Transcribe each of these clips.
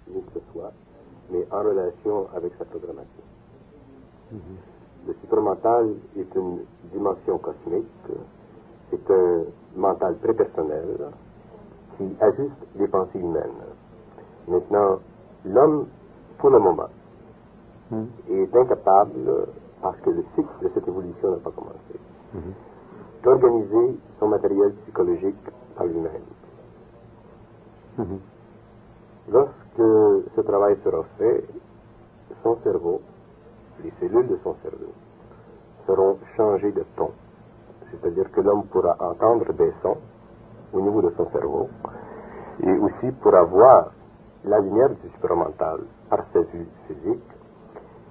ni que ce soit, mais en relation avec sa programmation. Le supramental est une dimension cosmique, c'est un mental très personnel qui ajuste les pensées humaines. Maintenant, l'homme, pour le moment, est incapable, parce que le cycle de cette évolution n'a pas commencé, d'organiser son matériel psychologique par lui-même. Lorsque ce travail sera fait, son cerveau, les cellules de son cerveau, seront changées de ton. C'est-à-dire que l'homme pourra entendre des sons au niveau de son cerveau et aussi pourra voir la lumière du supramental par sa vue physique,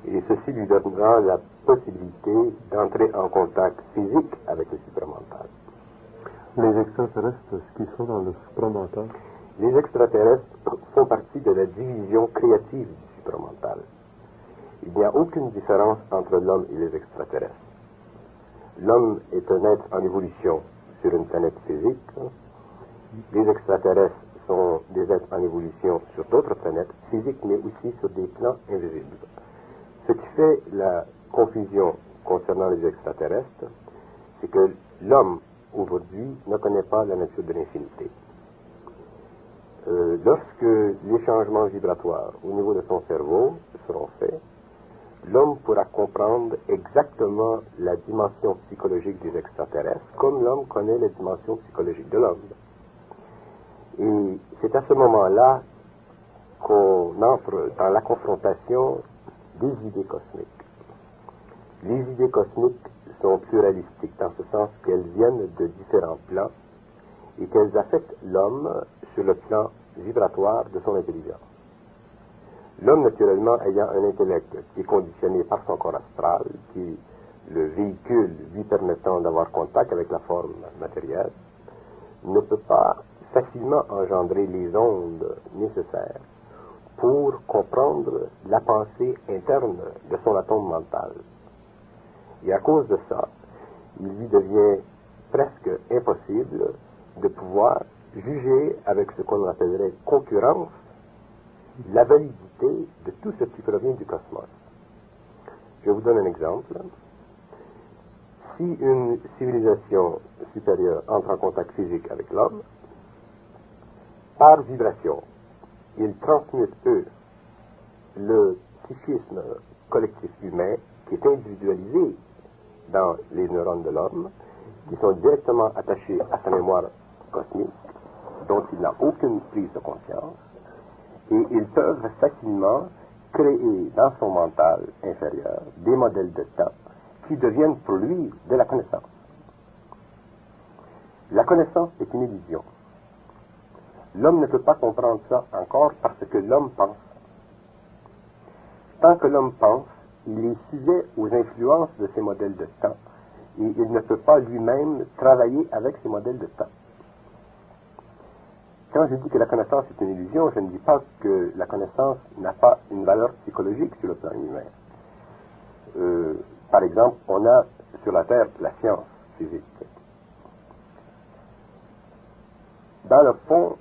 et ceci lui donnera la possibilité d'entrer en contact physique avec le supramental. Les extraterrestres, est-ce qu'ils sont dans le supramental? Les extraterrestres font partie de la division créative du supramental. Il n'y a aucune différence entre l'homme et les extraterrestres. L'homme est un être en évolution sur une planète physique. Les extraterrestres sont des êtres en évolution sur d'autres planètes physiques, mais aussi sur des plans invisibles. Ce qui fait la confusion concernant les extraterrestres, c'est que l'homme, aujourd'hui, ne connaît pas la nature de l'infinité. Lorsque les changements vibratoires au niveau de son cerveau seront faits, l'homme pourra comprendre exactement la dimension psychologique des extraterrestres, comme l'homme connaît la dimension psychologique de l'homme. Et c'est à ce moment-là qu'on entre dans la confrontation des idées cosmiques. Les idées cosmiques sont pluralistiques, dans ce sens qu'elles viennent de différents plans et qu'elles affectent l'homme sur le plan vibratoire de son intelligence. L'homme, naturellement, ayant un intellect qui est conditionné par son corps astral, qui est le véhicule lui permettant d'avoir contact avec la forme matérielle, ne peut pas facilement engendrer les ondes nécessaires pour comprendre la pensée interne de son atome mental. Et à cause de ça, il lui devient presque impossible de pouvoir juger avec ce qu'on appellerait concurrence la validité de tout ce qui provient du cosmos. Je vous donne un exemple. Si une civilisation supérieure entre en contact physique avec l'homme, par vibration, ils transmettent, eux, le psychisme collectif humain qui est individualisé dans les neurones de l'homme, qui sont directement attachés à sa mémoire cosmique, dont il n'a aucune prise de conscience, et ils peuvent facilement créer dans son mental inférieur des modèles de temps qui deviennent pour lui de la connaissance. La connaissance est une illusion. L'homme ne peut pas comprendre ça encore parce que l'homme pense. Tant que l'homme pense, il est sujet aux influences de ces modèles de temps et il ne peut pas lui-même travailler avec ces modèles de temps. Quand je dis que la connaissance est une illusion, je ne dis pas que la connaissance n'a pas une valeur psychologique sur le plan humain. Par exemple, on a sur la Terre la science physique. Dans le fond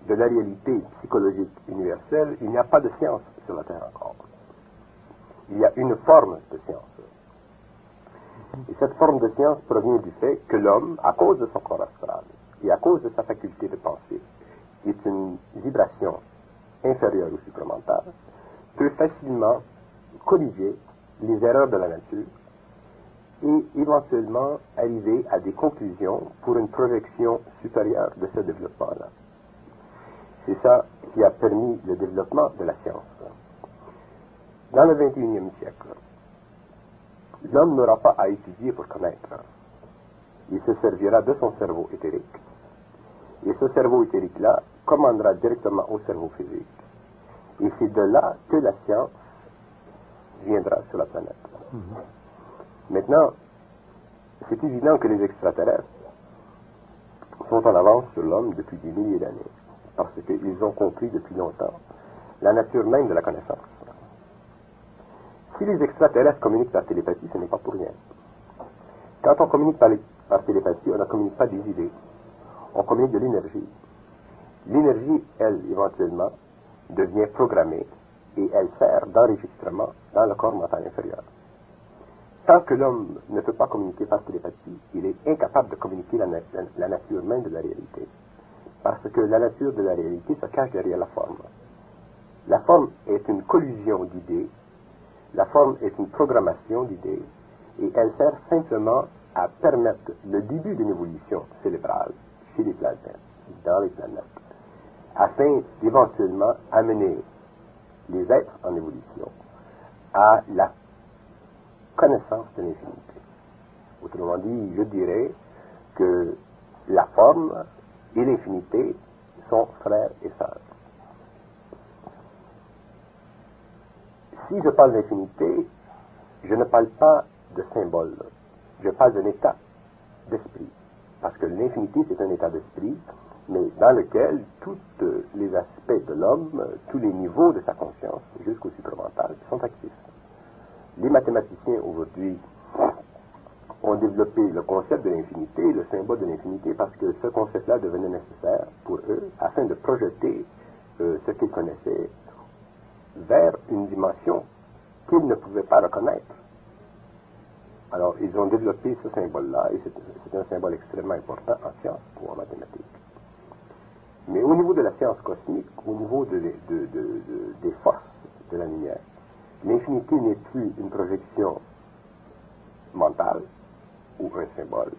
de la réalité psychologique universelle, il n'y a pas de science sur la Terre encore. Il y a une forme de science. Et cette forme de science provient du fait que l'homme, à cause de son corps astral et à cause de sa faculté de penser, qui est une vibration inférieure au supramental, peut facilement corriger les erreurs de la nature et éventuellement arriver à des conclusions pour une projection supérieure de ce développement-là. C'est ça qui a permis le développement de la science. Dans le XXIe siècle, l'homme n'aura pas à étudier pour connaître. Il se servira de son cerveau éthérique. Et ce cerveau éthérique-là commandera directement au cerveau physique. Et c'est de là que la science viendra sur la planète. Maintenant, c'est évident que les extraterrestres sont en avance sur l'homme depuis des milliers d'années, parce qu'ils ont compris depuis longtemps la nature même de la connaissance. Si les extraterrestres communiquent par télépathie, ce n'est pas pour rien. Quand on communique par télépathie, on ne communique pas des idées, on communique de l'énergie. L'énergie, elle, éventuellement, devient programmée et elle sert d'enregistrement dans le corps mental inférieur. Tant que l'homme ne peut pas communiquer par télépathie, il est incapable de communiquer la nature même de la réalité. Parce que la nature de la réalité se cache derrière la forme. La forme est une collusion d'idées, la forme est une programmation d'idées, et elle sert simplement à permettre le début d'une évolution cérébrale chez les planètes, dans les planètes, afin d'éventuellement amener les êtres en évolution à la connaissance de l'infinité. Autrement dit, je dirais que la forme et l'infinité sont frères et sœurs. Si je parle d'infinité, je ne parle pas de symbole, je parle d'un état d'esprit. Parce que l'infinité, c'est un état d'esprit, mais dans lequel tous les aspects de l'homme, tous les niveaux de sa conscience, jusqu'au supramental, sont actifs. Les mathématiciens aujourd'hui ont développé le concept de l'infinité, le symbole de l'infinité, parce que ce concept-là devenait nécessaire pour eux afin de projeter ce qu'ils connaissaient vers une dimension qu'ils ne pouvaient pas reconnaître. Alors, ils ont développé ce symbole-là, et c'est un symbole extrêmement important en sciences ou en mathématiques. Mais au niveau de la science cosmique, au niveau des forces de la lumière, l'infinité n'est plus une projection mentale ou un symbole.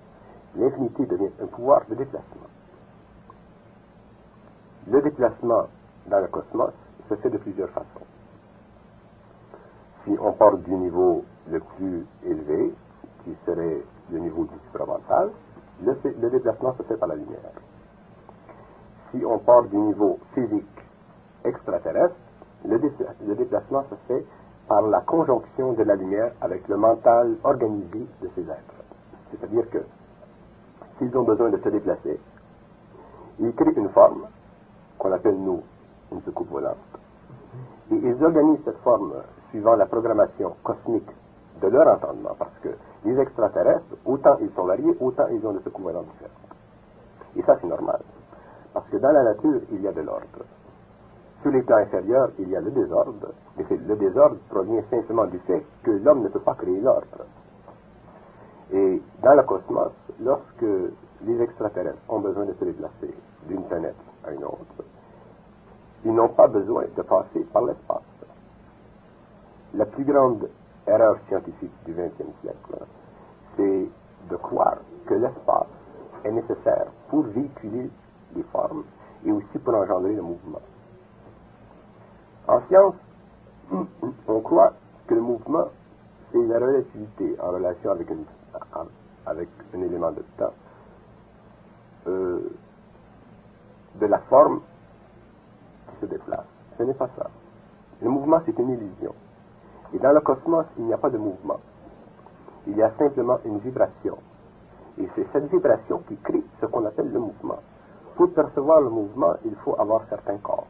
L'infinité devient un pouvoir de déplacement. Le déplacement dans le cosmos se fait de plusieurs façons. Si on part du niveau le plus élevé, qui serait le niveau du supramental, le déplacement se fait par la lumière. Si on part du niveau physique extraterrestre, le déplacement se fait par la conjonction de la lumière avec le mental organisé de ces êtres. C'est-à-dire que s'ils ont besoin de se déplacer, ils créent une forme qu'on appelle, nous, une soucoupe volante, et ils organisent cette forme suivant la programmation cosmique de leur entendement, parce que les extraterrestres, autant ils sont variés, autant ils ont de soucoupes volantes différentes. Et ça, c'est normal, parce que dans la nature, il y a de l'ordre. Sur les plans inférieurs, il y a le désordre, et le désordre provient simplement du fait que l'homme ne peut pas créer l'ordre. Et dans le cosmos, lorsque les extraterrestres ont besoin de se déplacer d'une planète à une autre, ils n'ont pas besoin de passer par l'espace. La plus grande erreur scientifique du XXe siècle, c'est de croire que l'espace est nécessaire pour véhiculer les formes et aussi pour engendrer le mouvement. En science, on croit que le mouvement, c'est la relativité en relation avec un élément de temps de la forme qui se déplace. Ce n'est pas ça. Le mouvement, c'est une illusion. Et dans le cosmos, il n'y a pas de mouvement. Il y a simplement une vibration. Et c'est cette vibration qui crée ce qu'on appelle le mouvement. Pour percevoir le mouvement, il faut avoir certains corps.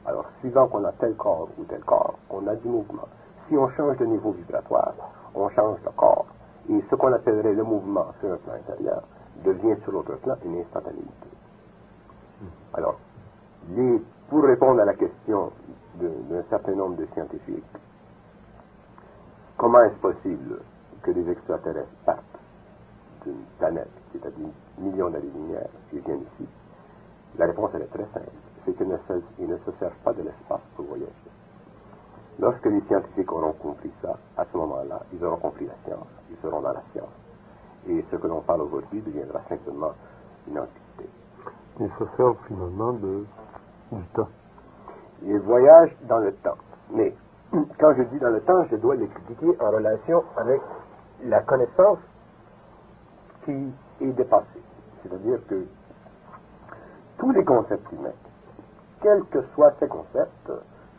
Alors, suivant qu'on a tel corps ou tel corps, on a du mouvement. Si on change de niveau vibratoire, on change de corps. Et ce qu'on appellerait le mouvement sur un plan intérieur devient sur l'autre plan une instantanéité. Alors, pour répondre à la question d'un certain nombre de scientifiques, comment est-ce possible que les extraterrestres partent d'une planète qui est à des millions d'années-lumière et viennent ici? La réponse, elle est très simple. C'est qu'ils ne se servent pas de l'espace pour voyager. Lorsque les scientifiques auront compris ça, à ce moment-là, ils auront compris la science, ils seront dans la science. Et ce que l'on parle aujourd'hui deviendra simplement une antiquité. Ils se servent finalement du temps. Ils voyagent dans le temps. Mais quand je dis dans le temps, je dois l'expliquer en relation avec la connaissance qui est dépassée. C'est-à-dire que tous les concepts humains, quels que soient ces concepts,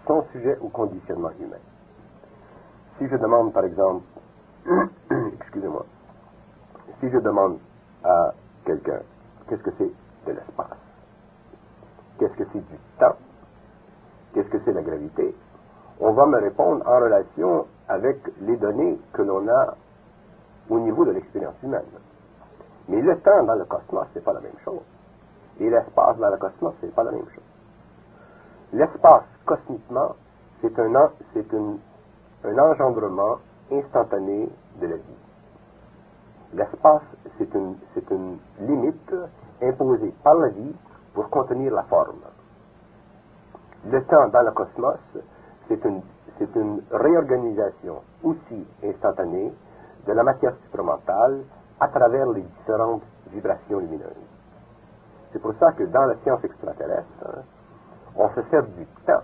sont sujets au conditionnement humain. Si je demande, par exemple, excusez-moi, si je demande à quelqu'un, qu'est-ce que c'est de l'espace? Qu'est-ce que c'est du temps? Qu'est-ce que c'est la gravité? On va me répondre en relation avec les données que l'on a au niveau de l'expérience humaine. Mais le temps dans le cosmos, c'est pas la même chose. Et l'espace dans le cosmos, c'est pas la même chose. L'espace, cosmiquement, c'est un engendrement instantané de la vie. L'espace, c'est une limite imposée par la vie pour contenir la forme. Le temps dans le cosmos, c'est une réorganisation aussi instantanée de la matière supramentale à travers les différentes vibrations lumineuses. C'est pour ça que dans la science extraterrestre, on se sert du temps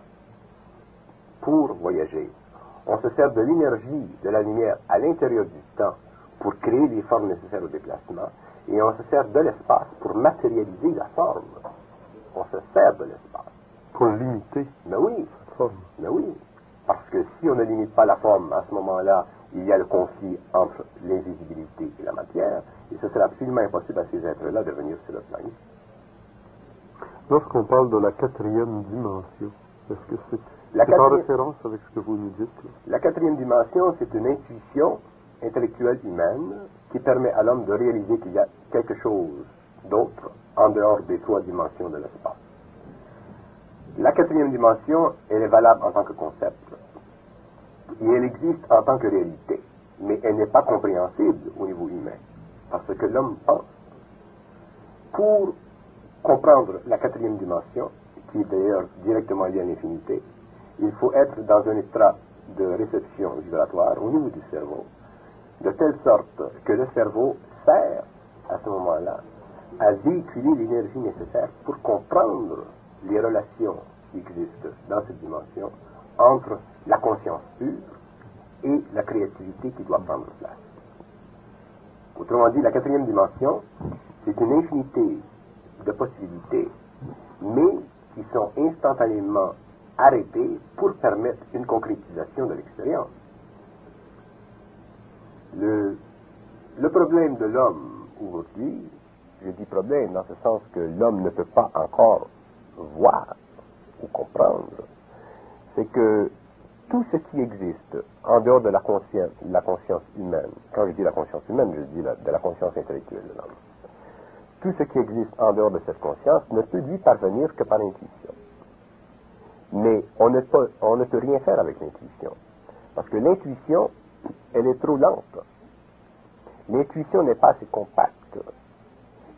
pour voyager. On se sert de l'énergie de la lumière à l'intérieur du temps pour créer les formes nécessaires au déplacement, et on se sert de l'espace pour matérialiser la forme. On se sert de l'espace. Pour limiter Mais oui, la forme. mais oui. Parce que si on ne limite pas la forme, à ce moment-là, il y a le conflit entre l'invisibilité et la matière, et ce serait absolument impossible à ces êtres-là de venir sur le plan ici. Lorsqu'on parle de la quatrième dimension, est-ce que c'est en référence avec ce que vous nous dites là? La quatrième dimension, c'est une intuition intellectuelle humaine qui permet à l'homme de réaliser qu'il y a quelque chose d'autre en dehors des trois dimensions de l'espace. La quatrième dimension, elle est valable en tant que concept et elle existe en tant que réalité, mais elle n'est pas compréhensible au niveau humain parce que l'homme pense. Pour comprendre la quatrième dimension, qui est d'ailleurs directement liée à l'infinité, il faut être dans un état de réception vibratoire au niveau du cerveau, de telle sorte que le cerveau sert à ce moment-là à véhiculer l'énergie nécessaire pour comprendre les relations qui existent dans cette dimension entre la conscience pure et la créativité qui doit prendre place. Autrement dit, la quatrième dimension, c'est une infinité de possibilités, mais qui sont instantanément arrêtées pour permettre une concrétisation de l'expérience. Le problème de l'homme aujourd'hui, je dis problème dans ce sens que l'homme ne peut pas encore voir ou comprendre, c'est que tout ce qui existe en dehors de la conscience humaine, quand je dis la conscience humaine, je dis de la conscience intellectuelle de l'homme, tout ce qui existe en dehors de cette conscience ne peut lui parvenir que par l'intuition. Mais on ne peut rien faire avec l'intuition. Parce que l'intuition, elle est trop lente. L'intuition n'est pas assez compacte.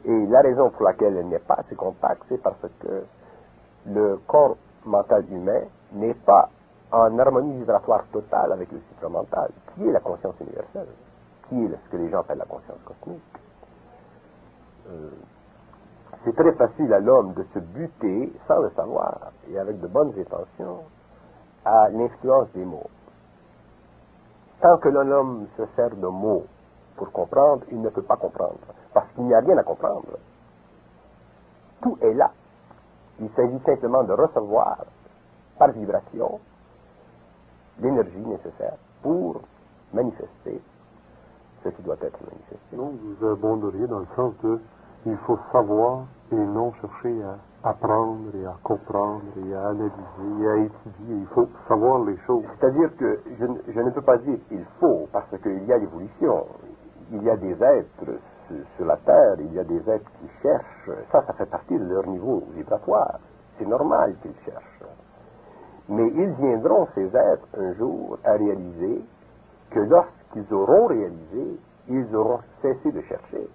Et la raison pour laquelle elle n'est pas assez compacte, c'est parce que le corps mental humain n'est pas en harmonie vibratoire totale avec le supramental, qui est la conscience universelle, qui est ce que les gens appellent la conscience cosmique. C'est très facile à l'homme de se buter sans le savoir et avec de bonnes intentions à l'influence des mots. Tant que l'homme se sert de mots pour comprendre, il ne peut pas comprendre, parce qu'il n'y a rien à comprendre. Tout est là. Il s'agit simplement de recevoir par vibration l'énergie nécessaire pour manifester ce qui doit être manifesté. Donc, vous abonderiez dans le sens de il faut savoir et non chercher à apprendre et à comprendre et à analyser et à étudier. Il faut savoir les choses. C'est-à-dire que je ne peux pas dire il faut, parce qu'il y a l'évolution. Il y a des êtres sur la Terre, il y a des êtres qui cherchent. Ça fait partie de leur niveau vibratoire. C'est normal qu'ils cherchent. Mais ils viendront, ces êtres, un jour, à réaliser que lorsqu'ils auront réalisé, ils auront cessé de chercher.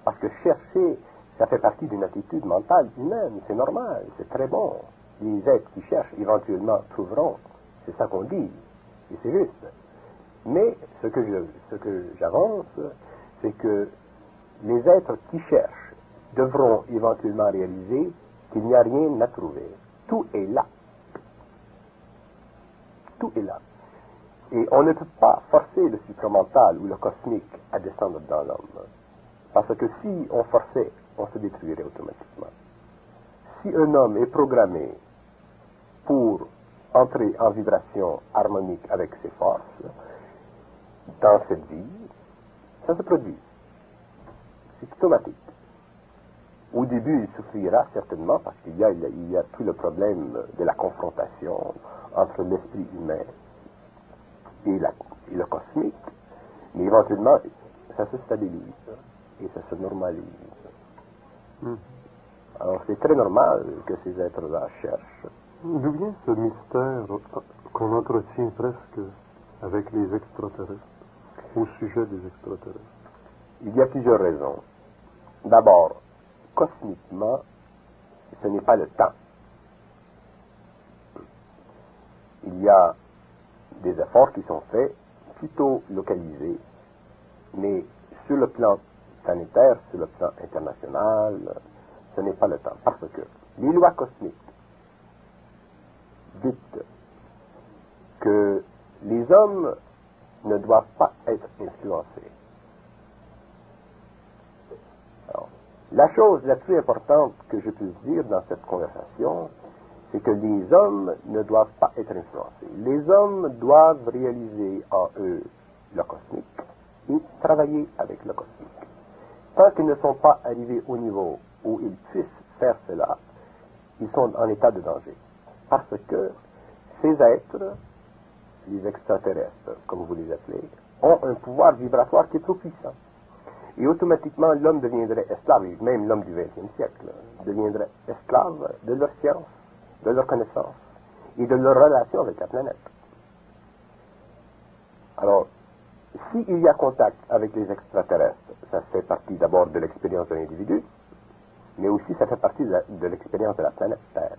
Parce que chercher, ça fait partie d'une attitude mentale humaine, c'est normal, c'est très bon. Les êtres qui cherchent éventuellement trouveront, c'est ça qu'on dit, et c'est juste. Mais ce que j'avance, c'est que les êtres qui cherchent devront éventuellement réaliser qu'il n'y a rien à trouver. Tout est là. Tout est là. Et on ne peut pas forcer le supramental ou le cosmique à descendre dans l'homme. Parce que si on forçait, on se détruirait automatiquement. Si un homme est programmé pour entrer en vibration harmonique avec ses forces, dans cette vie, ça se produit. C'est automatique. Au début, il souffrira certainement parce qu'il y a tout le problème de la confrontation entre l'esprit humain et le cosmique, mais éventuellement, ça se stabilise et ça se normalise. Alors c'est très normal que ces êtres-là cherchent D'où vient ce mystère qu'on entretient presque avec les extraterrestres, au sujet des extraterrestres? Il y a plusieurs raisons. D'abord, cosmiquement, ce n'est pas le temps. Il y a des efforts qui sont faits, plutôt localisés, mais sur le plan planétaire, sur le plan international, ce n'est pas le temps. Parce que les lois cosmiques disent que les hommes ne doivent pas être influencés. Alors, la chose la plus importante que je puisse dire dans cette conversation, c'est que les hommes ne doivent pas être influencés. Les hommes doivent réaliser en eux le cosmique et travailler avec le cosmique. Tant qu'ils ne sont pas arrivés au niveau où ils puissent faire cela, ils sont en état de danger. Parce que ces êtres, les extraterrestres, comme vous les appelez, ont un pouvoir vibratoire qui est trop puissant. Et automatiquement, l'homme deviendrait esclave, et même l'homme du XXe siècle, deviendrait esclave de leur science, de leur connaissance et de leur relation avec la planète. Alors, s'il y a contact avec les extraterrestres, ça fait partie d'abord de l'expérience de l'individu, mais aussi ça fait partie de l'expérience de la planète Terre.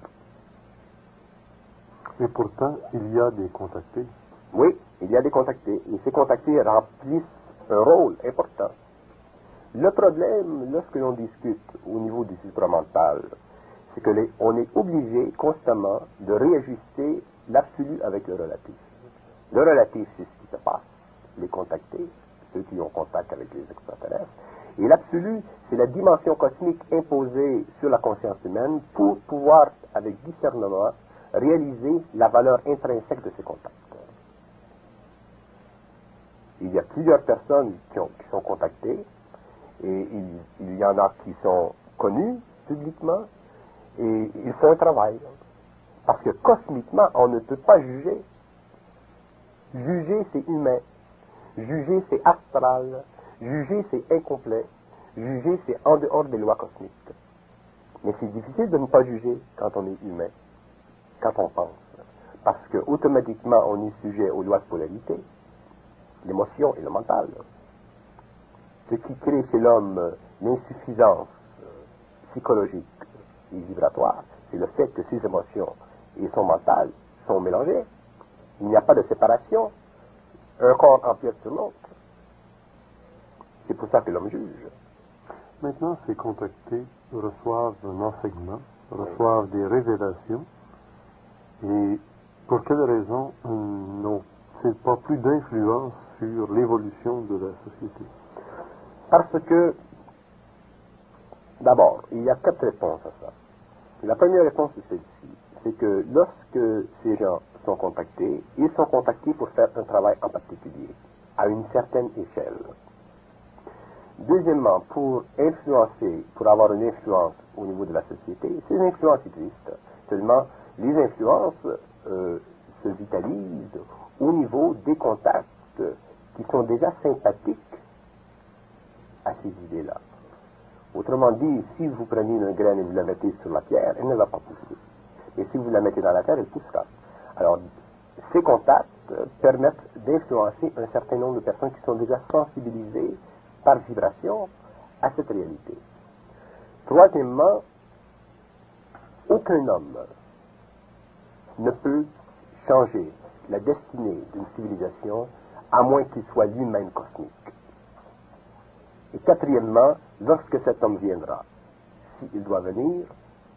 Et pourtant, il y a des contactés. Oui, il y a des contactés, et ces contactés remplissent un rôle important. Le problème, lorsque l'on discute au niveau du supramental, c'est que on est obligé constamment de réajuster l'absolu avec le relatif. Le relatif, c'est ce qui se passe, les contactés, ceux qui ont contact avec les extraterrestres, et l'absolu, c'est la dimension cosmique imposée sur la conscience humaine pour pouvoir, avec discernement, réaliser la valeur intrinsèque de ces contacts. Il y a plusieurs personnes qui sont contactées, et il y en a qui sont connus publiquement, et ils font un travail. Parce que cosmiquement, on ne peut pas juger. Juger, c'est humain. Juger, c'est astral. Juger, c'est incomplet. Juger, c'est en dehors des lois cosmiques. Mais c'est difficile de ne pas juger quand on est humain, quand on pense. Parce que automatiquement, on est sujet aux lois de polarité, l'émotion et le mental. Ce qui crée chez l'homme l'insuffisance psychologique et vibratoire, c'est le fait que ses émotions et son mental sont mélangés. Il n'y a pas de séparation. Un corps empiète sur l'autre. C'est pour ça que l'homme juge. Maintenant, ces contactés reçoivent un enseignement, reçoivent des révélations, et pour quelle raison n'ont-ils pas plus d'influence sur l'évolution de la société? Parce que, d'abord, il y a 4 réponses à ça. La première réponse est celle-ci. C'est que lorsque ces gens sont contactés, ils sont contactés pour faire un travail en particulier, à une certaine échelle. Deuxièmement, pour influencer, pour avoir une influence au niveau de la société, ces influences existent. Seulement, les influences se vitalisent au niveau des contacts qui sont déjà sympathiques à ces idées-là. Autrement dit, si vous prenez une graine et vous la mettez sur la pierre, elle ne va pas pousser. Et si vous la mettez dans la terre, elle poussera. Alors, ces contacts permettent d'influencer un certain nombre de personnes qui sont déjà sensibilisées par vibration à cette réalité. Troisièmement, aucun homme ne peut changer la destinée d'une civilisation à moins qu'il soit lui-même cosmique. Et quatrièmement, lorsque cet homme viendra, s'il doit venir,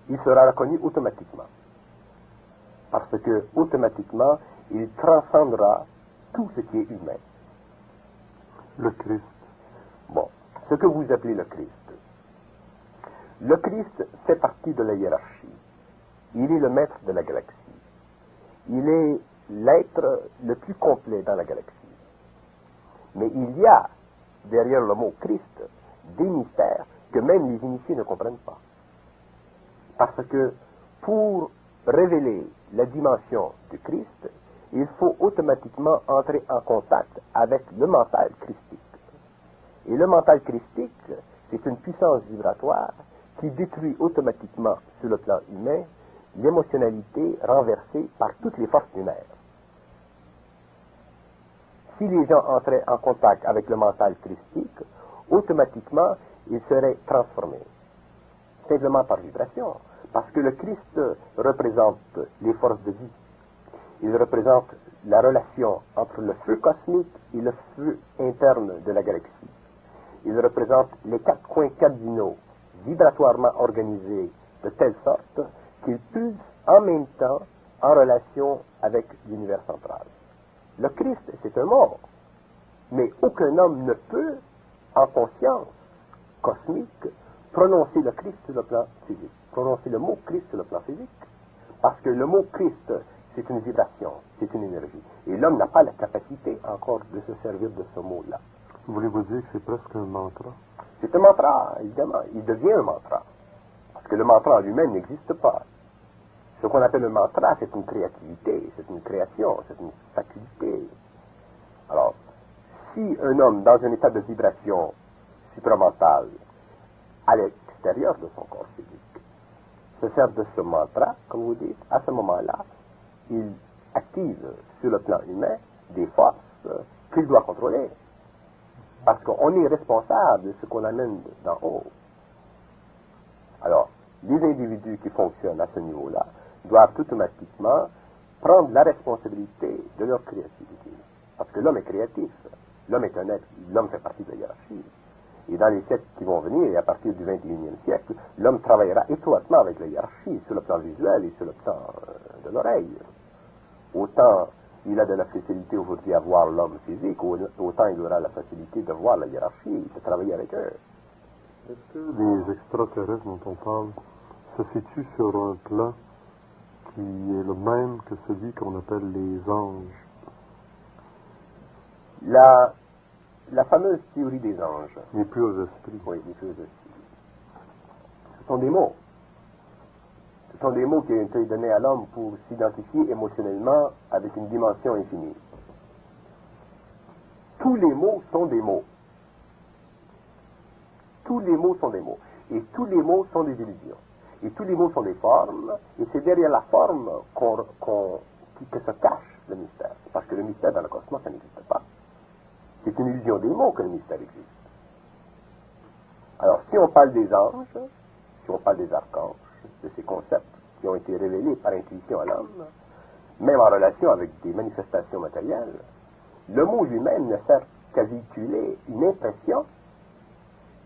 il sera reconnu automatiquement. Parce que, automatiquement, il transcendra tout ce qui est humain. Le Christ. Bon, ce que vous appelez le Christ. Le Christ fait partie de la hiérarchie. Il est le maître de la galaxie. Il est l'être le plus complet dans la galaxie. Mais il y a, derrière le mot Christ, des mystères que même les initiés ne comprennent pas. Parce que pour révéler la dimension du Christ, il faut automatiquement entrer en contact avec le mental christique. Et le mental christique, c'est une puissance vibratoire qui détruit automatiquement sur le plan humain l'émotionnalité renversée par toutes les forces lunaires. Si les gens entraient en contact avec le mental christique, automatiquement, ils seraient transformés. Simplement par vibration. Parce que le Christ représente les forces de vie. Il représente la relation entre le feu cosmique et le feu interne de la galaxie. Il représente les 4 coins cardinaux vibratoirement organisés de telle sorte qu'ils pulsent en même temps en relation avec l'univers central. Le Christ, c'est un mort, mais aucun homme ne peut, en conscience cosmique, prononcer le Christ sur le plan physique, prononcer le mot Christ sur le plan physique, parce que le mot Christ, c'est une vibration, c'est une énergie. Et l'homme n'a pas la capacité encore de se servir de ce mot-là. Voulez-vous dire que c'est presque un mantra? C'est un mantra, évidemment. Il devient un mantra. Parce que le mantra en lui-même n'existe pas. Ce qu'on appelle un mantra, c'est une créativité, c'est une création, c'est une faculté. Alors, si un homme, dans un état de vibration supramentale, à l'extérieur de son corps physique, se sert de ce mantra, comme vous dites, à ce moment-là, il active sur le plan humain des forces qu'il doit contrôler. Parce qu'on est responsable de ce qu'on amène d'en haut. Alors, les individus qui fonctionnent à ce niveau-là doivent automatiquement prendre la responsabilité de leur créativité. Parce que l'homme est créatif. L'homme est un être, l'homme fait partie de la hiérarchie. Et dans les siècles qui vont venir, et à partir du 21e siècle, l'homme travaillera étroitement avec la hiérarchie, sur le plan visuel et sur le plan de l'oreille. Autant il a de la facilité aujourd'hui à voir l'homme physique, autant il aura la facilité de voir la hiérarchie, de travailler avec eux. Est-ce que les extraterrestres dont on parle se situent sur un plan qui est le même que celui qu'on appelle les anges? La fameuse théorie des anges. Les purs esprits. Oui, les purs esprits. Ce sont des mots. Ce sont des mots qui ont été donnés à l'homme pour s'identifier émotionnellement avec une dimension infinie. Tous les mots sont des mots. Tous les mots sont des mots. Et tous les mots sont des illusions. Et tous les mots sont des formes. Et c'est derrière la forme que se cache le mystère. Parce que le mystère dans le cosmos, ça n'existe pas. C'est une illusion des mots que le mystère existe. Alors, si on parle des anges, si on parle des archanges, de ces concepts qui ont été révélés par intuition à l'homme, même en relation avec des manifestations matérielles, le mot lui-même ne sert qu'à véhiculer une impression,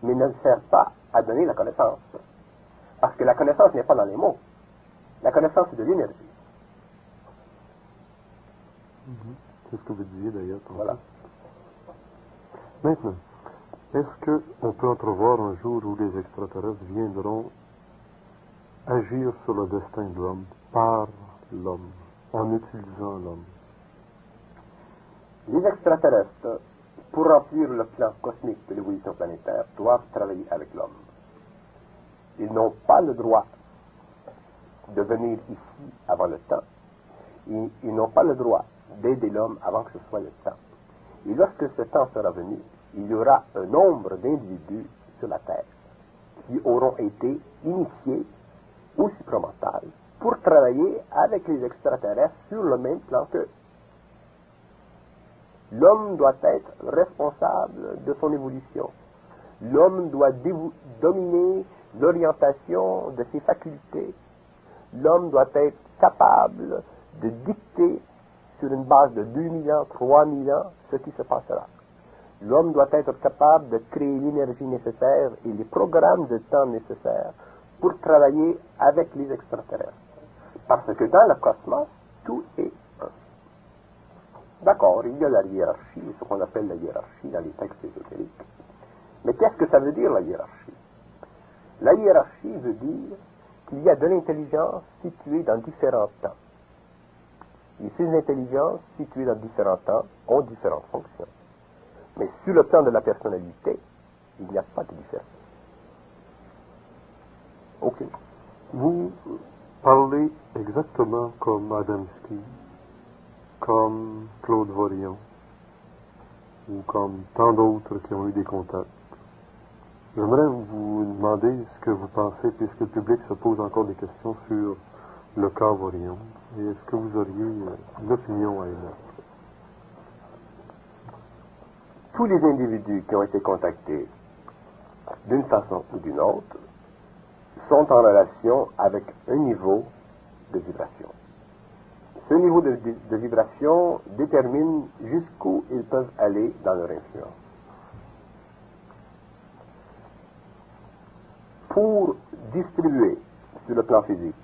mais ne sert pas à donner la connaissance. Parce que la connaissance n'est pas dans les mots. La connaissance est de l'énergie. C'est ce que vous disiez d'ailleurs. Voilà. Maintenant, est-ce qu'on peut entrevoir un jour où les extraterrestres viendront agir sur le destin de l'homme, par l'homme, en utilisant l'homme? Les extraterrestres, pour remplir le plan cosmique de l'évolution planétaire, doivent travailler avec l'homme. Ils n'ont pas le droit de venir ici avant le temps. Ils n'ont pas le droit d'aider l'homme avant que ce soit le temps. Et lorsque ce temps sera venu, il y aura un nombre d'individus sur la Terre qui auront été initiés au supramental pour travailler avec les extraterrestres sur le même plan qu'eux. L'homme doit être responsable de son évolution. L'homme doit dominer l'orientation de ses facultés. L'homme doit être capable de dicter sur une base de 2000 ans, 3000 ans, ce qui se passera. L'homme doit être capable de créer l'énergie nécessaire et les programmes de temps nécessaires pour travailler avec les extraterrestres. Parce que dans le cosmos, tout est un. D'accord, il y a la hiérarchie, ce qu'on appelle la hiérarchie dans les textes ésotériques. Mais qu'est-ce que ça veut dire, la hiérarchie? La hiérarchie veut dire qu'il y a de l'intelligence située dans différents temps. Et ces intelligences situées dans différents temps ont différentes fonctions. Mais sur le plan de la personnalité, il n'y a pas de différence. Aucune. Vous parlez exactement comme Adamski, comme Claude Vorilhon, ou comme tant d'autres qui ont eu des contacts. J'aimerais vous demander ce que vous pensez, puisque le public se pose encore des questions sur le cas Vorillon, et est-ce que vous auriez une opinion à émettre? Tous les individus qui ont été contactés d'une façon ou d'une autre sont en relation avec un niveau de vibration. Ce niveau de vibration détermine jusqu'où ils peuvent aller dans leur influence. Pour distribuer sur le plan physique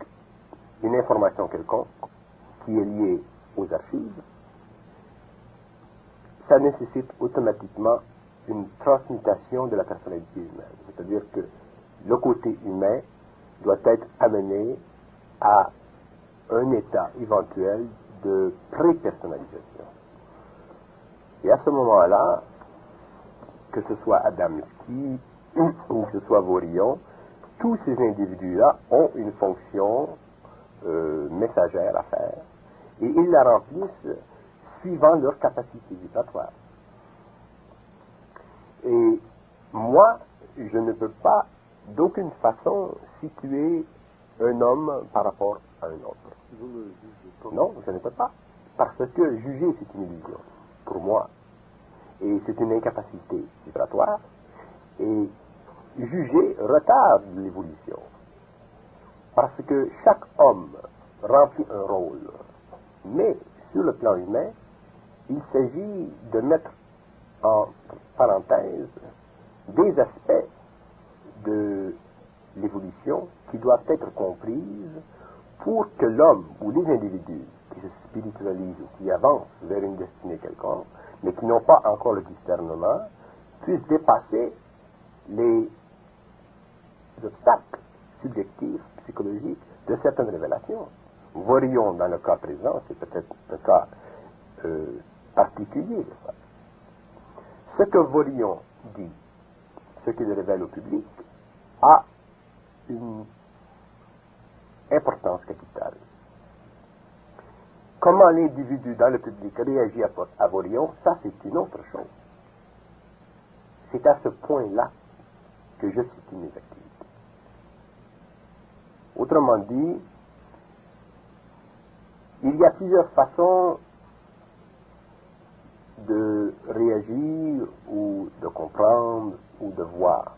une information quelconque qui est liée aux archives, ça nécessite automatiquement une transmutation de la personnalité humaine. C'est-à-dire que le côté humain doit être amené à un état éventuel de pré-personnalisation. Et à ce moment-là, que ce soit Adamski ou que ce soit Vorillon, tous ces individus-là ont une fonction messagère à faire et ils la remplissent suivant leur capacité vibratoire. Et moi, je ne peux pas d'aucune façon situer un homme par rapport à un autre. Vous ne le jugez pas. Non, je ne peux pas. Parce que juger, c'est une illusion, pour moi. Et c'est une incapacité vibratoire. Et juger retarde l'évolution. Parce que chaque homme remplit un rôle. Mais sur le plan humain, il s'agit de mettre en parenthèse des aspects de l'évolution qui doivent être comprises pour que l'homme ou les individus qui se spiritualisent ou qui avancent vers une destinée quelconque, mais qui n'ont pas encore le discernement, puissent dépasser les obstacles subjectifs, psychologiques de certaines révélations. Vorillon, dans le cas présent, c'est peut-être un cas particulier de ça. Ce que Vorillon dit, ce qu'il révèle au public, a une importance capitale. Comment l'individu dans le public réagit à Vorillon, ça c'est une autre chose. C'est à ce point-là que je situe mes activités. Autrement dit, il y a plusieurs façons de réagir ou de comprendre ou de voir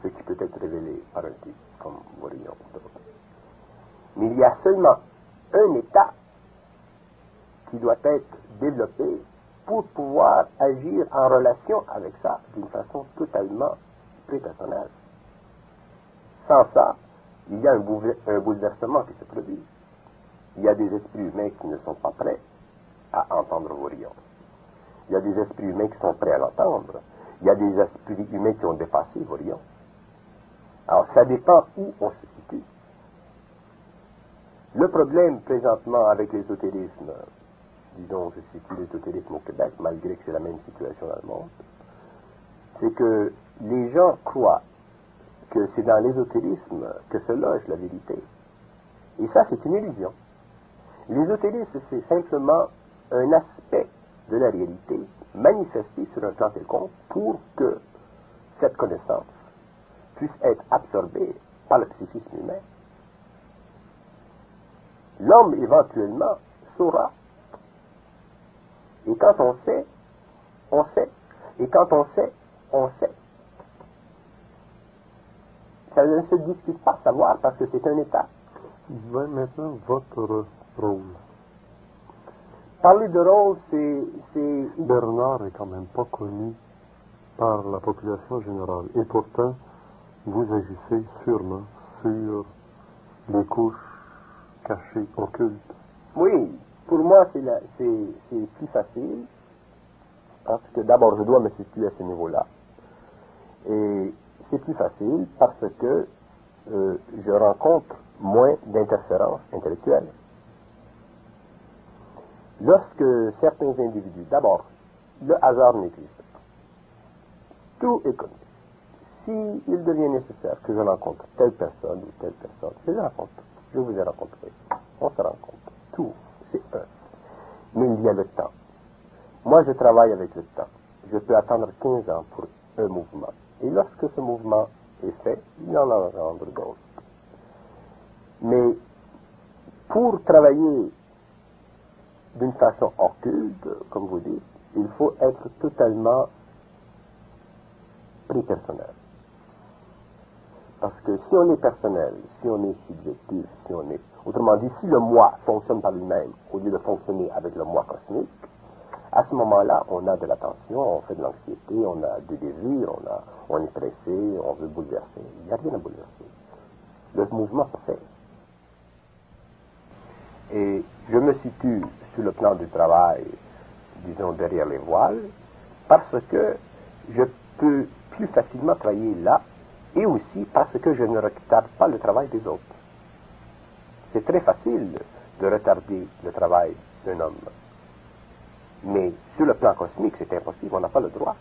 ce qui peut être révélé par un type comme Vorillon. Mais il y a seulement un état qui doit être développé pour pouvoir agir en relation avec ça d'une façon totalement prépersonnelle. Sans ça, il y a un bouleversement qui se produit. Il y a des esprits humains qui ne sont pas prêts à entendre Vorillon. Il y a des esprits humains qui sont prêts à l'entendre. Il y a des esprits humains qui ont dépassé Vorillon. Alors, ça dépend où on se situe. Le problème présentement avec l'ésotérisme, disons, je situe l'ésotérisme au Québec, malgré que c'est la même situation dans le monde, c'est que les gens croient que c'est dans l'ésotérisme que se loge la vérité. Et ça, c'est une illusion. L'ésotérisme, c'est simplement un aspect de la réalité manifesté sur un plan quelconque pour que cette connaissance puisse être absorbée par le psychisme humain. L'homme, éventuellement, saura. Et quand on sait, on sait. Et quand on sait, on sait. Ça ne se discute pas savoir parce que c'est un état. Maintenant, votre rôle. Parler de rôle, c'est... Bernard est quand même pas connu par la population générale. Et pourtant, vous agissez sûrement sur les couches cachées, occultes. Oui, pour moi, c'est plus facile. Parce que d'abord, je dois me situer à ce niveau-là. Et c'est plus facile parce que je rencontre moins d'interférences intellectuelles. Lorsque certains individus, d'abord, le hasard n'existe pas. Tout est connu. S'il devient nécessaire que je rencontre telle personne ou telle personne, je les rencontre. Je vous ai rencontré. On se rencontre. Tout, c'est un. Mais il y a le temps. Moi, je travaille avec le temps. Je peux attendre 15 ans pour un mouvement. Et lorsque ce mouvement est fait, il y en engendre d'autres. Mais pour travailler d'une façon occulte, comme vous dites, il faut être totalement prépersonnel. Parce que si on est personnel, si on est subjectif, si on est... Autrement dit, si le moi fonctionne par lui-même, au lieu de fonctionner avec le moi cosmique, à ce moment-là, on a de la tension, on fait de l'anxiété, on a des désirs, on est pressé, on veut bouleverser. Il n'y a rien à bouleverser. Le mouvement se fait. Et je me situe sur le plan du travail, disons, derrière les voiles, parce que je peux plus facilement travailler là, et aussi parce que je ne retarde pas le travail des autres. C'est très facile de retarder le travail d'un homme. Mais sur le plan cosmique, c'est impossible, on n'a pas le droit.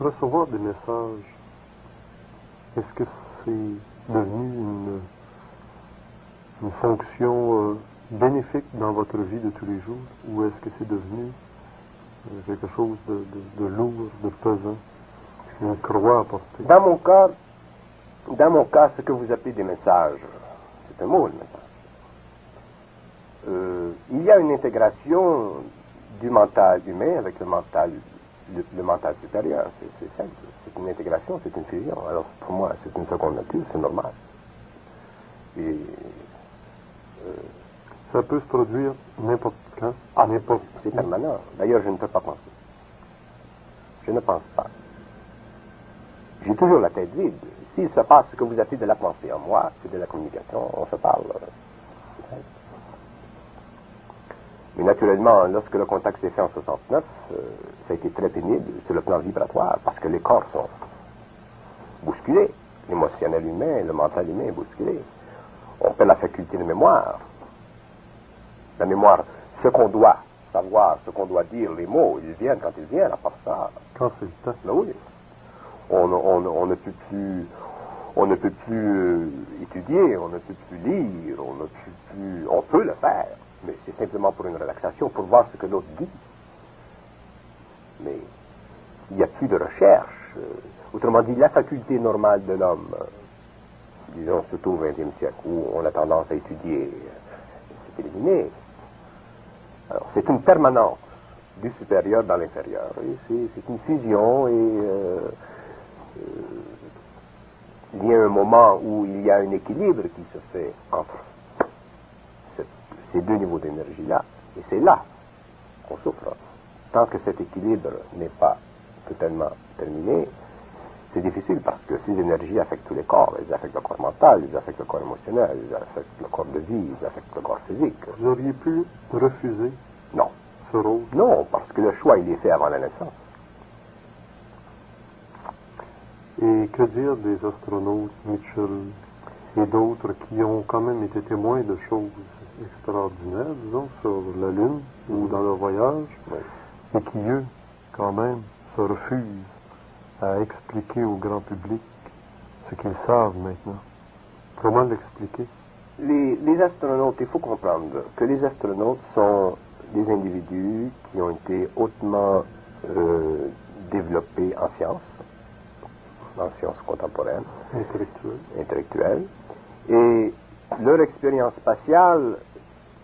Recevoir des messages, est-ce que c'est devenu une fonction bénéfique dans votre vie de tous les jours, ou est-ce que c'est devenu quelque chose de lourd, de pesant, une croix à porter? Dans mon cas, ce que vous appelez des messages, c'est un mot, le message. Il y a une intégration du mental humain avec le mental supérieur. C'est simple. C'est une intégration, c'est une fusion. Alors, pour moi, c'est une seconde nature, c'est normal. Et, ça peut se produire n'importe quand, n'importe où. C'est permanent. D'ailleurs, je ne peux pas penser. Je ne pense pas. J'ai toujours la tête vide. S'il se passe ce que vous appelez de la pensée en moi, c'est de la communication, on se parle. Mais naturellement, lorsque le contact s'est fait en 69, ça a été très pénible sur le plan vibratoire, parce que les corps sont bousculés. L'émotionnel humain, le mental humain est bousculé. On perd la faculté de mémoire. La mémoire, ce qu'on doit savoir, ce qu'on doit dire, les mots, ils viennent quand ils viennent, à part ça. Quand c'est le temps. Ben oui. On ne peut plus étudier, on ne peut plus lire, on peut le faire, mais c'est simplement pour une relaxation, pour voir ce que l'autre dit. Mais il n'y a plus de recherche. Autrement dit, la faculté normale de l'homme, disons surtout au XXe siècle, où on a tendance à étudier, c'est éliminé. Alors, c'est une permanence du supérieur dans l'inférieur. C'est une fusion et il y a un moment où il y a un équilibre qui se fait entre ces deux niveaux d'énergie-là, et c'est là qu'on souffre. Tant que cet équilibre n'est pas totalement terminé, c'est difficile parce que ces énergies affectent tous les corps. Elles affectent le corps mental, elles affectent le corps émotionnel, elles affectent le corps de vie, elles affectent le corps physique. Vous auriez pu refuser Non. ce rôle? Non, parce que le choix, il est fait avant la naissance. Et que dire des astronautes, Mitchell et d'autres qui ont quand même été témoins de choses extraordinaires, disons, sur la Lune ou dans leur voyage, Oui. et qui, eux, quand même, se refusent à expliquer au grand public ce qu'ils savent maintenant. Comment l'expliquer? Les astronautes, il faut comprendre que les astronautes sont des individus qui ont été hautement développés en sciences contemporaines, intellectuelles, et leur expérience spatiale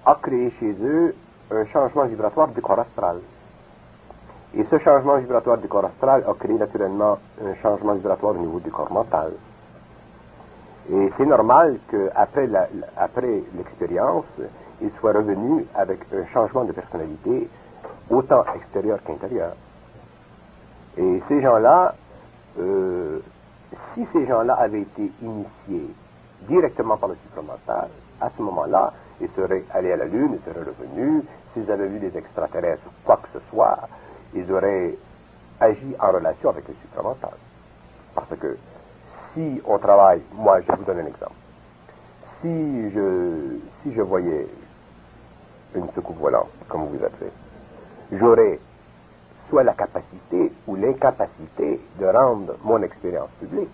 a créé chez eux un changement vibratoire du corps astral. Et ce changement vibratoire du corps astral a créé naturellement un changement vibratoire au niveau du corps mental. Et c'est normal qu'après l'expérience, ils soient revenus avec un changement de personnalité autant extérieur qu'intérieur. Et ces gens-là, si ces gens-là avaient été initiés directement par le supramental, à ce moment-là, ils seraient allés à la Lune, ils seraient revenus, s'ils avaient vu des extraterrestres, quoi que ce soit, ils auraient agi en relation avec le supramental. Parce que si on travaille, moi je vous donne un exemple, si je voyais une soucoupe volante, comme vous appelez, j'aurais soit la capacité ou l'incapacité de rendre mon expérience publique.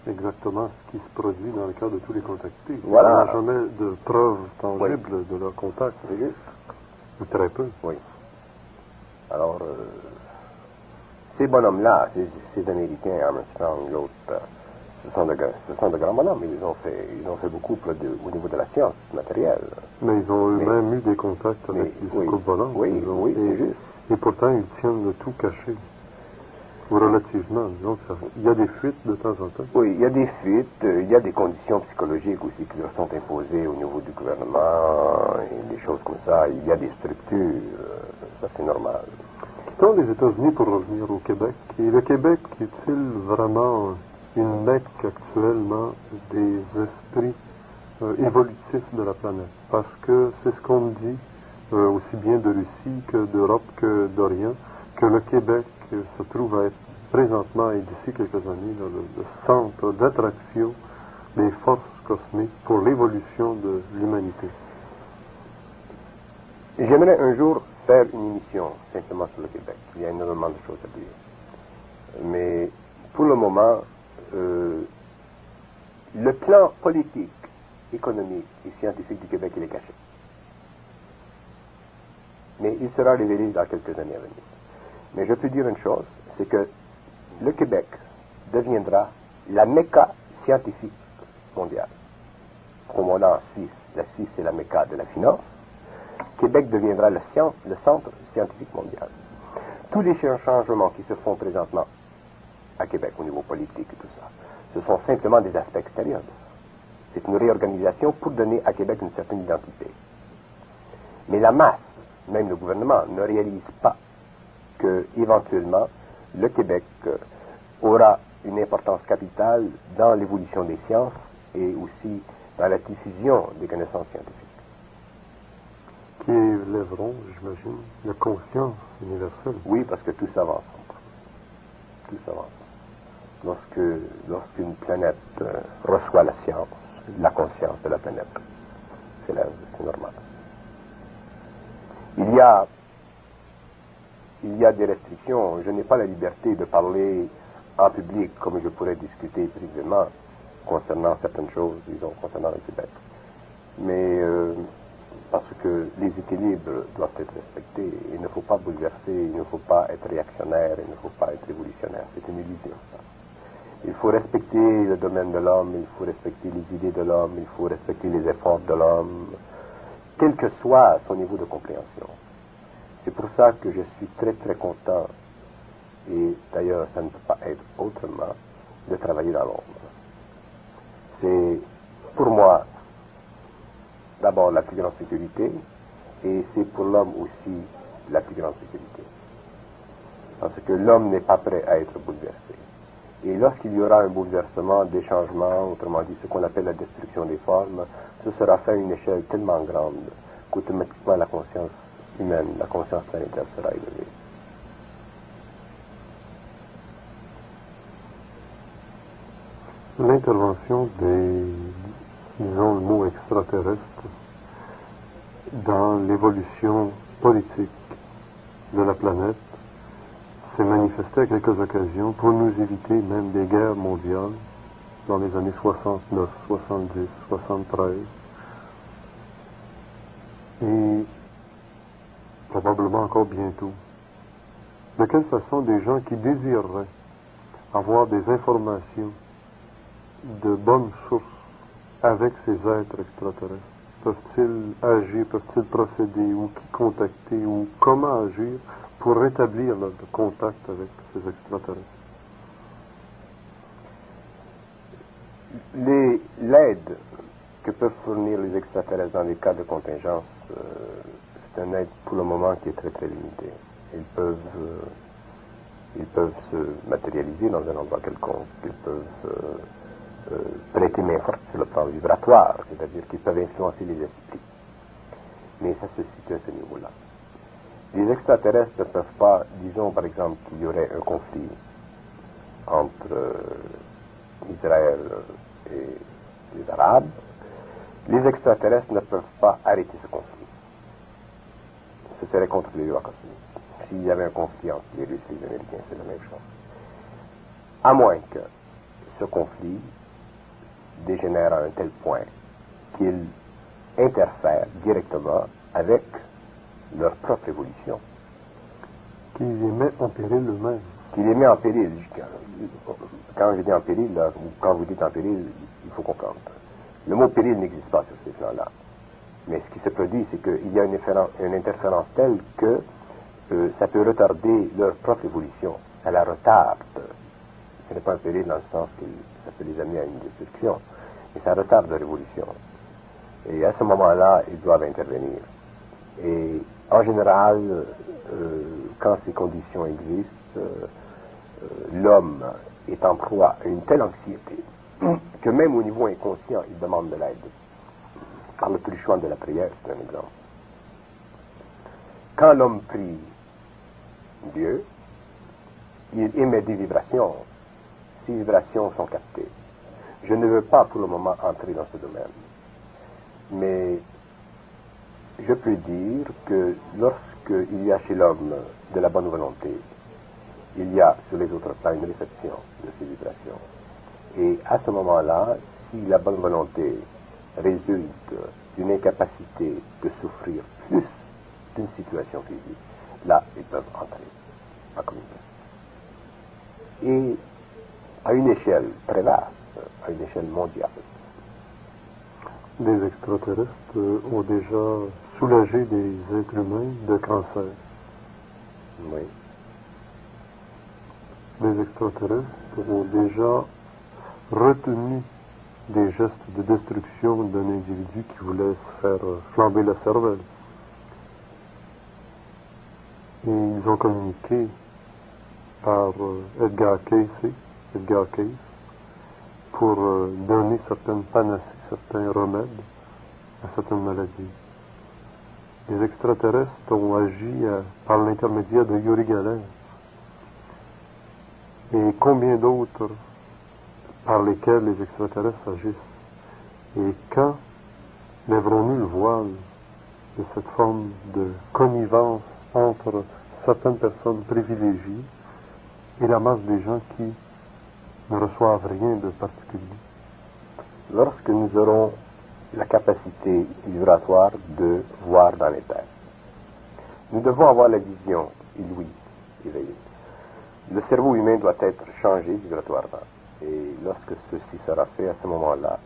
Exactement ce qui se produit dans le cas de tous les contactés. Voilà. On n'a jamais de preuves tangibles de leur contact. Ou très peu. Oui. Alors, ces bonhommes-là, ces Américains, Armstrong, l'autre, Ce sont de grands bonhommes. Ils ont fait beaucoup au niveau de la science matérielle. Mais ils ont eux-mêmes eu des contacts avec des soucoupes volantes. Oui, c'est juste. Et pourtant, ils tiennent le tout caché. Ou relativement. Donc, il y a des fuites de temps en temps. Oui, il y a des fuites, il y a des conditions psychologiques aussi qui leur sont imposées au niveau du gouvernement, et des choses comme ça. Il y a des structures, ça c'est normal. Dans les États-Unis, pour revenir au Québec, et le Québec est-il vraiment une mecque actuellement des esprits évolutifs de la planète? Parce que c'est ce qu'on me dit, aussi bien de Russie que d'Europe que d'Orient, que le Québec se trouve à être présentement et d'ici quelques années le centre d'attraction des forces cosmiques pour l'évolution de l'humanité. J'aimerais un jour faire une émission simplement sur le Québec. Il y a énormément de choses à dire. Mais pour le moment, le plan politique, économique et scientifique du Québec, il est caché. Mais il sera révélé dans quelques années à venir. Mais je peux dire une chose, c'est que le Québec deviendra la Mecca scientifique mondiale. Comme on a en Suisse, la Suisse est la Mecca de la finance, Québec deviendra le centre scientifique mondial. Tous les changements qui se font présentement à Québec au niveau politique et tout ça, ce sont simplement des aspects extérieurs de ça. C'est une réorganisation pour donner à Québec une certaine identité. Mais la masse, même le gouvernement, ne réalise pas que, éventuellement, le Québec aura une importance capitale dans l'évolution des sciences et aussi dans la diffusion des connaissances scientifiques. Qui élèveront, j'imagine, la conscience universelle. Oui, parce que tout ça va ensemble. Tout ça va ensemble. Lorsqu'une planète reçoit la science, la conscience de la planète, c'est normal. Il y a des restrictions. Je n'ai pas la liberté de parler en public comme je pourrais discuter privément concernant certaines choses, disons, concernant le Québec. Mais parce que les équilibres doivent être respectés. Il ne faut pas bouleverser, il ne faut pas être réactionnaire, il ne faut pas être révolutionnaire. C'est une illusion, ça. Il faut respecter le domaine de l'homme, il faut respecter les idées de l'homme, il faut respecter les efforts de l'homme, quel que soit son niveau de compréhension. C'est pour ça que je suis très très content, et d'ailleurs ça ne peut pas être autrement, de travailler dans l'ombre. C'est pour moi d'abord la plus grande sécurité, et c'est pour l'homme aussi la plus grande sécurité. Parce que l'homme n'est pas prêt à être bouleversé. Et lorsqu'il y aura un bouleversement, des changements, autrement dit ce qu'on appelle la destruction des formes, ce sera fait à une échelle tellement grande qu'automatiquement la conscience humaine, la conscience planétaire sera élevée. L'intervention des, disons le mot extraterrestre, dans l'évolution politique de la planète s'est manifestée à quelques occasions pour nous éviter même des guerres mondiales dans les années 69, 70, 73 et probablement encore bientôt. De quelle façon des gens qui désireraient avoir des informations de bonnes sources avec ces êtres extraterrestres peuvent-ils agir, peuvent-ils procéder, ou qui contacter, ou comment agir pour rétablir le contact avec ces extraterrestres? L'aide que peuvent fournir les extraterrestres dans les cas de contingence, c'est une aide pour le moment qui est très très limitée. Ils peuvent se matérialiser dans un endroit quelconque, ils peuvent prêter main forte sur le plan vibratoire, c'est-à-dire qu'ils peuvent influencer les esprits. Mais ça se situe à ce niveau-là. Les extraterrestres ne peuvent pas, disons par exemple qu'il y aurait un conflit entre Israël et les Arabes, les extraterrestres ne peuvent pas arrêter ce conflit. Ce serait contre les lois cosmiques. S'il y avait un conflit entre les Russes et les Américains, c'est la même chose. À moins que ce conflit dégénère à un tel point qu'ils interfèrent directement avec leur propre évolution. Qui les met en péril eux-mêmes. qui les met en péril. Quand je dis en péril, là, ou quand vous dites en péril, il faut comprendre. Le mot péril n'existe pas sur ces plans-là. Mais ce qui se produit, c'est qu'il y a une interférence telle que ça peut retarder leur propre évolution. Ça la retarde. Ce n'est pas un péril dans le sens que ça peut les amener à une destruction, mais ça retarde leur évolution. Et à ce moment-là, ils doivent intervenir. Et en général, quand ces conditions existent, l'homme est en proie à une telle anxiété que même au niveau inconscient, il demande de l'aide. Par le truchement de la prière, c'est un exemple. Quand l'homme prie Dieu, il émet des vibrations. Ces vibrations sont captées. Je ne veux pas pour le moment entrer dans ce domaine. Mais je peux dire que lorsqu'il y a chez l'homme de la bonne volonté, il y a sur les autres plans une réception de ces vibrations. Et à ce moment-là, si la bonne volonté résulte d'une incapacité de souffrir plus d'une situation physique, là, ils peuvent entrer en communication. Et à une échelle très vaste, à une échelle mondiale. Des extraterrestres ont déjà soulagé des êtres humains de cancer. Oui. Les extraterrestres ont déjà retenu des gestes de destruction d'un individu qui voulait se faire flamber la cervelle. Et ils ont communiqué par Edgar Cayce, pour donner certaines panacées, certains remèdes à certaines maladies. Les extraterrestres ont agi par l'intermédiaire de Yuri Gagarin. Et combien d'autres par lesquels les extraterrestres agissent? Et quand lèverons-nous le voile de cette forme de connivence entre certaines personnes privilégiées et la masse des gens qui ne reçoivent rien de particulier? Lorsque nous aurons la capacité vibratoire de voir dans les têtes, nous devons avoir la vision, l'ouïe, éveillée. Le cerveau humain doit être changé vibratoirement. Et lorsque ceci sera fait, à ce moment-là,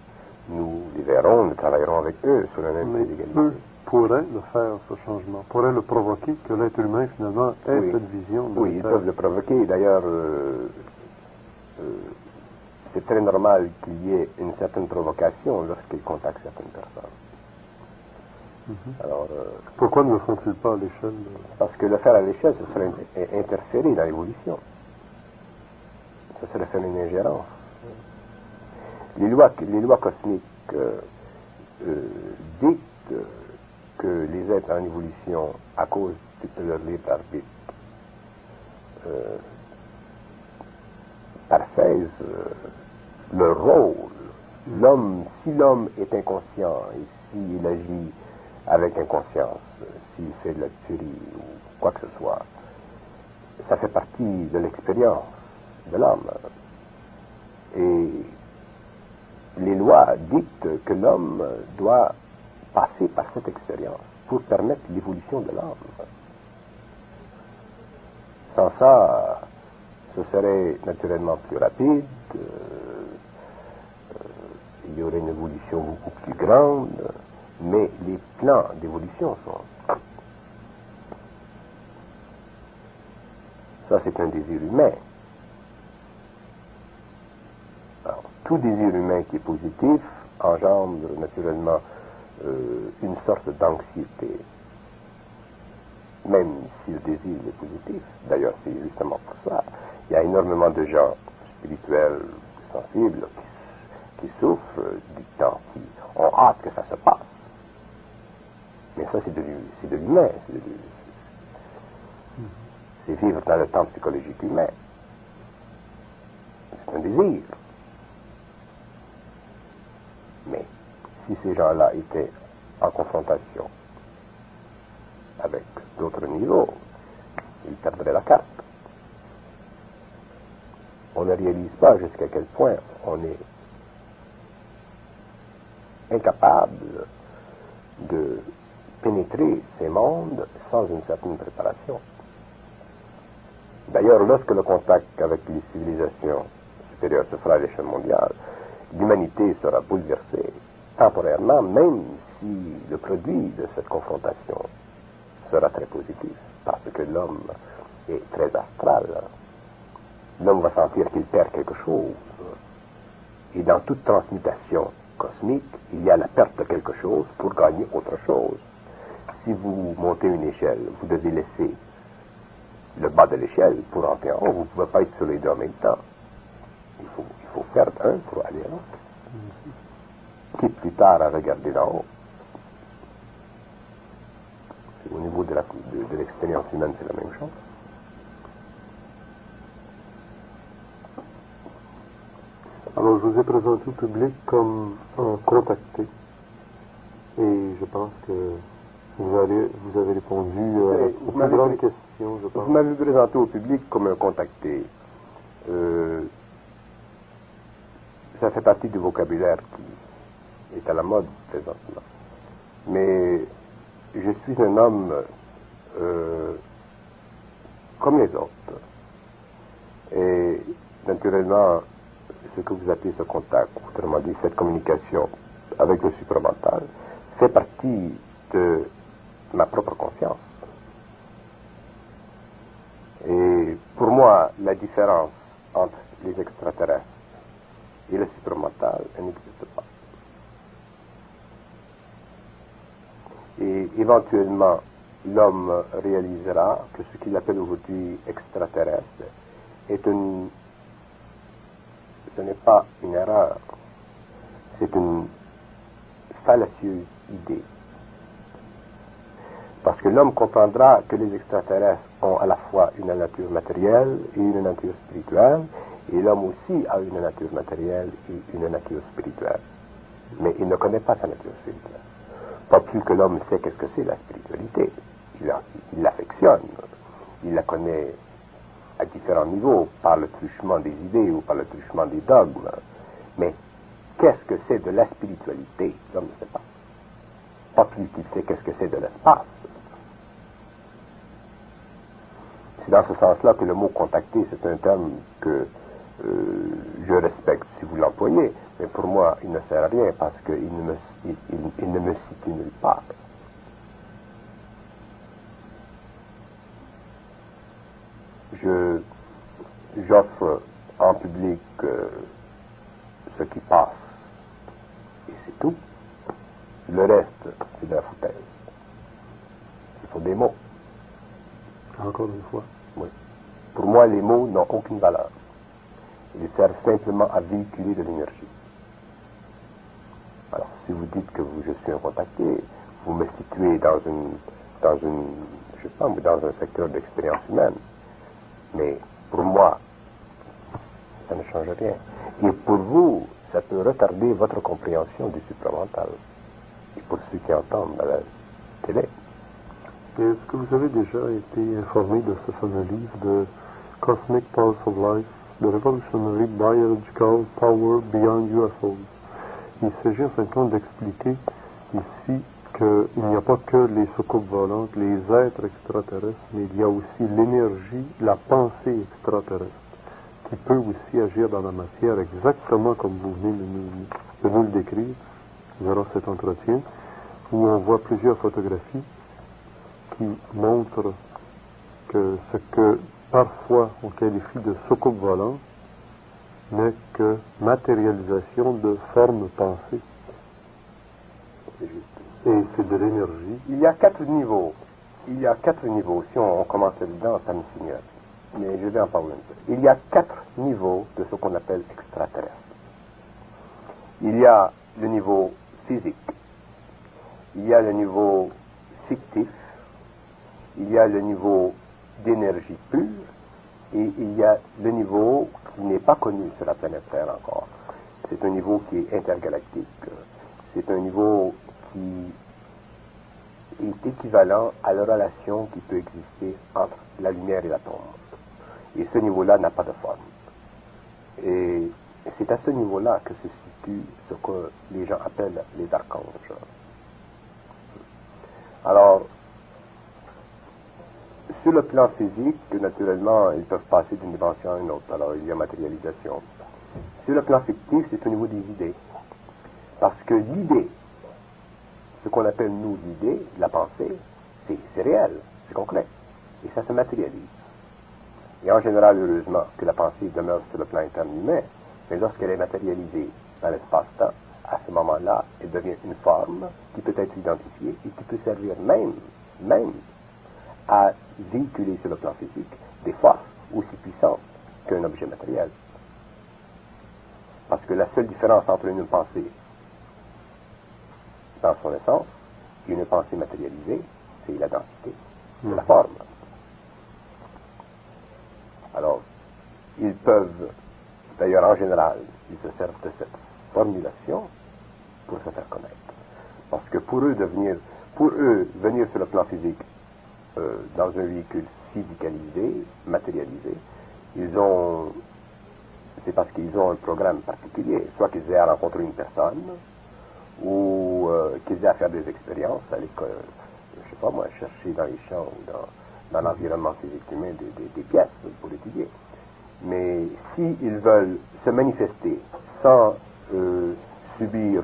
nous les verrons, nous travaillerons avec eux sur un même pied d'égalité. Eux pourraient le faire, ce changement, pourraient le provoquer, que l'être humain, finalement, ait Oui. cette vision. Oui, ils peuvent le provoquer. D'ailleurs, c'est très normal qu'il y ait une certaine provocation lorsqu'ils contactent certaines personnes. Alors, pourquoi ne le font-ils pas à l'échelle parce que le faire à l'échelle, ce serait interférer dans l'évolution. Ce serait faire une ingérence. Les lois cosmiques dictent que les êtres en évolution, à cause de leur libre arbitre, parfaisent leur rôle. L'homme, si l'homme est inconscient et s'il agit avec inconscience, s'il fait de la tuerie ou quoi que ce soit, ça fait partie de l'expérience de l'homme. Et les lois dictent que l'homme doit passer par cette expérience pour permettre l'évolution de l'homme. Sans ça, ce serait naturellement plus rapide, il y aurait une évolution beaucoup plus grande, mais les plans d'évolution sont... Ça, c'est un désir humain. Alors, tout désir humain qui est positif engendre naturellement une sorte d'anxiété, même si le désir est positif. D'ailleurs, c'est justement pour ça. Il y a énormément de gens spirituels, sensibles, qui souffrent du temps, qui ont hâte que ça se passe. Mais ça, c'est de l'humain. C'est vivre dans le temps psychologique humain. C'est un désir. Mais si ces gens-là étaient en confrontation avec d'autres niveaux, ils perdraient la carte. On ne réalise pas jusqu'à quel point on est incapable de pénétrer ces mondes sans une certaine préparation. D'ailleurs, lorsque le contact avec les civilisations supérieures se fera à l'échelle mondiale, l'humanité sera bouleversée temporairement, même si le produit de cette confrontation sera très positif, parce que l'homme est très astral. L'homme va sentir qu'il perd quelque chose. Et dans toute transmutation cosmique, il y a la perte de quelque chose pour gagner autre chose. Si vous montez une échelle, vous devez laisser le bas de l'échelle pour entrer en haut. Vous ne pouvez pas être sur les deux en même temps. Il faut perdre un pour aller à l'autre. Quitte plus tard à regarder d'en haut. Au niveau de l'expérience humaine, c'est la même chose. Alors, je vous ai présenté au public comme un contacté. Et je pense que vous avez répondu aux plus grandes questions, je pense. Vous m'avez présenté au public comme un contacté. Ça fait partie du vocabulaire qui est à la mode présentement. Mais je suis un homme comme les autres. Et naturellement, ce que vous appelez ce contact, autrement dit cette communication avec le supramental, fait partie de ma propre conscience. Et pour moi, la différence entre les extraterrestres et le supramental, elle n'existe pas. Et éventuellement, l'homme réalisera que ce qu'il appelle aujourd'hui extraterrestre ce n'est pas une erreur, c'est une fallacieuse idée. Parce que l'homme comprendra que les extraterrestres ont à la fois une nature matérielle et une nature spirituelle, et l'homme aussi a une nature matérielle et une nature spirituelle. Mais il ne connaît pas sa nature spirituelle. Pas plus que l'homme sait qu'est-ce que c'est la spiritualité. Il l'affectionne, il la connaît à différents niveaux, par le truchement des idées ou par le truchement des dogmes. Mais qu'est-ce que c'est de la spiritualité? L'homme ne sait pas. Pas plus qu'il sait qu'est-ce que c'est de l'espace. C'est dans ce sens-là que le mot contacter, c'est un terme que je respecte si vous l'employez, mais pour moi, il ne sert à rien parce qu'il ne me situe nulle part. J'offre en public ce qui passe, et c'est tout. Le reste, c'est de la foutaise. Ce sont des mots. Encore une fois. Oui. Pour moi, les mots n'ont aucune valeur. Ils servent simplement à véhiculer de l'énergie. Alors, si vous dites que je suis un contacté, vous me situez dans un secteur d'expérience humaine. Mais pour moi, ça ne change rien. Et pour vous, ça peut retarder votre compréhension du supramental. Et pour ceux qui entendent à la télé. Est-ce que vous avez déjà été informé de ce fameux livre de Cosmic Pulse of Life, The Revolutionary Biological Power Beyond UFOs? Il s'agit en fin de compte d'expliquer ici qu'il n'y a pas que les soucoupes volantes, les êtres extraterrestres, mais il y a aussi l'énergie, la pensée extraterrestre, qui peut aussi agir dans la matière exactement comme vous venez de nous le décrire durant cet entretien, où on voit plusieurs photographies qui montrent que ce que parfois on qualifie de soucoupe volante n'est que matérialisation de formes pensées. Et c'est de l'énergie. Il y a 4 niveaux. Si on commence là-dedans, ça me signale. Mais je vais en parler un peu. Il y a 4 niveaux de ce qu'on appelle extraterrestre. Il y a le niveau physique. Il y a le niveau fictif. Il y a le niveau d'énergie pure. Et il y a le niveau qui n'est pas connu sur la planète Terre encore. C'est un niveau qui est intergalactique. C'est un niveau qui est équivalent à la relation qui peut exister entre la lumière et l'atome. Et ce niveau-là n'a pas de forme. Et c'est à ce niveau-là que se situe ce que les gens appellent les archanges. Alors, Sur le plan physique, naturellement, ils peuvent passer d'une dimension à une autre. Alors, il y a matérialisation. Sur le plan fictif, c'est au niveau des idées. Parce que l'idée, ce qu'on appelle, nous, l'idée, la pensée, c'est réel, c'est concret. Et ça se matérialise. Et en général, heureusement, que la pensée demeure sur le plan interne humain, mais lorsqu'elle est matérialisée dans l'espace-temps, à ce moment-là, elle devient une forme qui peut être identifiée et qui peut servir même à véhiculer sur le plan physique des forces aussi puissantes qu'un objet matériel. Parce que la seule différence entre une pensée dans son essence et une pensée matérialisée, c'est la densité de la forme. Alors, ils peuvent, d'ailleurs en général, ils se servent de cette formulation pour se faire connaître. Parce que pour eux, venir sur le plan physique dans un véhicule physicalisé, matérialisé, c'est parce qu'ils ont un programme particulier, soit qu'ils aient à rencontrer une personne, ou qu'ils aient à faire des expériences, aller, je sais pas moi, chercher dans les champs ou dans l'environnement physique humain des pièces pour étudier. Mais s'ils veulent se manifester sans subir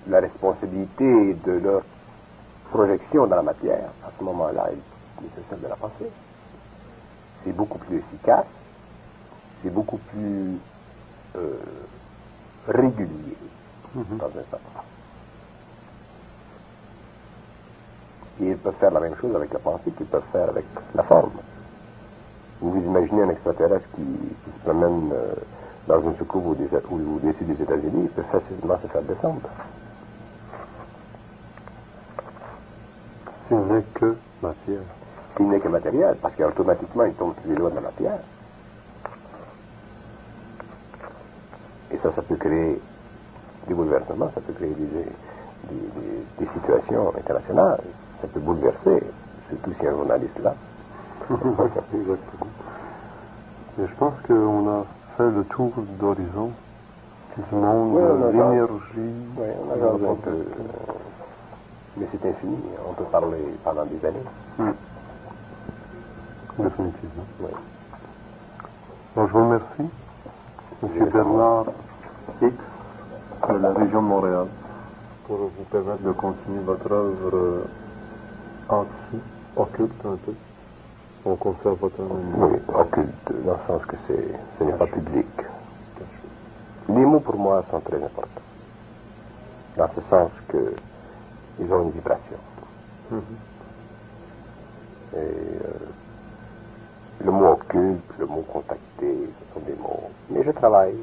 la responsabilité de leur projection dans la matière, à ce moment-là, ils se servent de la pensée. C'est beaucoup plus efficace, c'est beaucoup plus régulier, dans un sens. Et ils peuvent faire la même chose avec la pensée qu'ils peuvent faire avec la forme. Vous imaginez un extraterrestre qui se promène dans une soucoupe au-dessus des États-Unis, il peut facilement se faire descendre. S'il n'est que matière. S'il n'est que matériel, parce qu'automatiquement il tombe sous les lois de la matière. Et ça peut créer des bouleversements, ça peut créer des situations internationales, ça peut bouleverser, surtout si un journaliste là. Exactement. Et je pense qu'on a fait le tour d'horizon du monde, de l'énergie. Oui, on a jasé un peu. Mais c'est infini, on peut parler pendant des années. Définitivement. Oui. Alors, je vous remercie, M. Bernard X, de la région de Montréal, pour vous permettre de continuer votre œuvre occulte un peu. On conserve votre anonymat. Oui, occulte, dans le sens que ce n'est pas public. Les mots pour moi sont très importants. Dans ce sens qu'ils ont une vibration. Et le mot occulte, le mot contacté, ce sont des mots. Mais je travaille.